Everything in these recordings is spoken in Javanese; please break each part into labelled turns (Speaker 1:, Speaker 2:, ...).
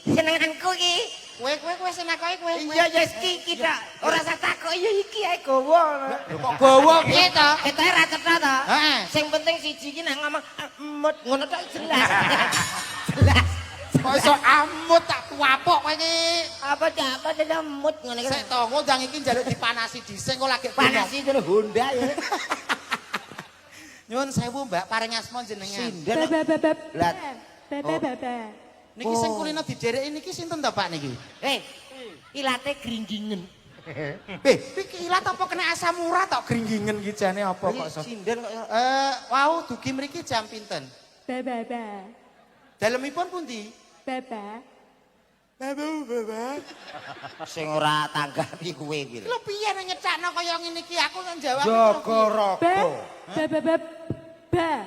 Speaker 1: Senenganku iki.
Speaker 2: Kowe senakoke kowe.
Speaker 1: Iya yes iki tok. Ora usah takok iya iki ae gawa.
Speaker 2: Kok gawa piye to?
Speaker 1: Ketoke ra cetha to.
Speaker 2: Heeh.
Speaker 1: Sing penting siji iki nek ngomong mut ngono tok jelas. Jelas.
Speaker 2: Kok iso amut tak tuapok kowe iki.
Speaker 1: Apa dapat ada mut ngono iki.
Speaker 2: Sik to, ngundang iki njaluk dipanasi dhisik kok lagi
Speaker 1: Panasi itu Honda ya.
Speaker 2: Nyuwun sewu Mbak, paring asma jenengan.
Speaker 1: Sinden. Lat.
Speaker 2: Niki sing kulino didereki niki sinten to Pak niki?
Speaker 1: Ilate gringgingen.
Speaker 2: Iki ilat apa kena asam urat tok gringgingen iki jane apa kok iso?
Speaker 1: Sinden kok.
Speaker 2: Wau dugi mriki jam pinten? Dalemipun pundi?
Speaker 3: Baba.
Speaker 1: Sing ora tanggapi kowe kuwi.
Speaker 2: Lho piye nek nyecakno kaya ngene iki aku nang jawab.
Speaker 1: Jaga roko.
Speaker 3: Ba.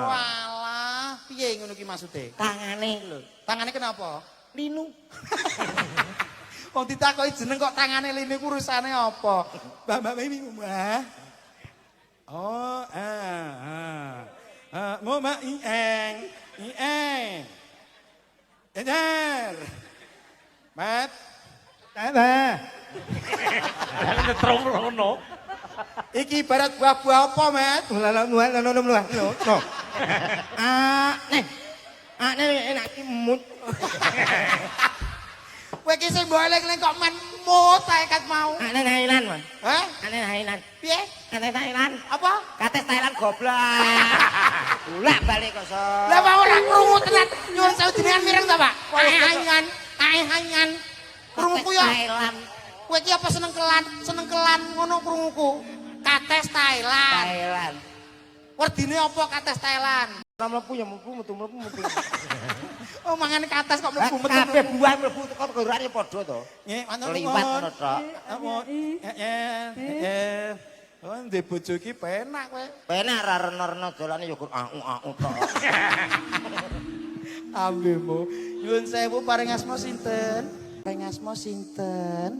Speaker 2: Walah, piye ngono ki maksude?
Speaker 1: Tangane lho.
Speaker 2: Tangane kenapa?
Speaker 1: Linu.
Speaker 2: Wong ditakoki jeneng kok tangane lini ku urusane apa? Mbak Mimi Mbak. Oh, Mbak Ieng. Ejar. Mat. Tana.
Speaker 4: Nyetrum ngono.
Speaker 2: Iki ibarat buah-buah apa, Mat?
Speaker 1: No. Enak iki mut.
Speaker 2: Kowe iki sing mbok eling-eling kok men mut ae kat mau.
Speaker 1: Ane Thailand, Mas.
Speaker 2: Hah?
Speaker 1: Ane Thailand.
Speaker 2: Piye?
Speaker 1: Ane Thailand.
Speaker 2: Apa?
Speaker 1: Kates Thailand goblok. Ulak balik kok so.
Speaker 2: Lah wae ora krungu tenan. Nyuwun sewu jenengan mireng ta, Pak? Ae-aean. Krunguku ya.
Speaker 1: Thailand.
Speaker 2: Kowe iki apa seneng kelan ngono krunguku. Kates Thailand.
Speaker 1: Thailand.
Speaker 2: Werdine apa kates Thailand?
Speaker 1: Ora mlebu ya mlebu metu.
Speaker 2: Oh, mangane kates kok mlebu metu.
Speaker 1: Kabeh buah mlebu teko gorane padha to.
Speaker 2: Nggih, mantul
Speaker 1: Liwat ngono tok.
Speaker 2: Oh, ndek bojo iki penak kowe.
Speaker 1: Penak ra reno-reno dolane ya aku tok.
Speaker 2: Ambemu. Nyuwun sewu paring asma sinten? Paring asma sinten?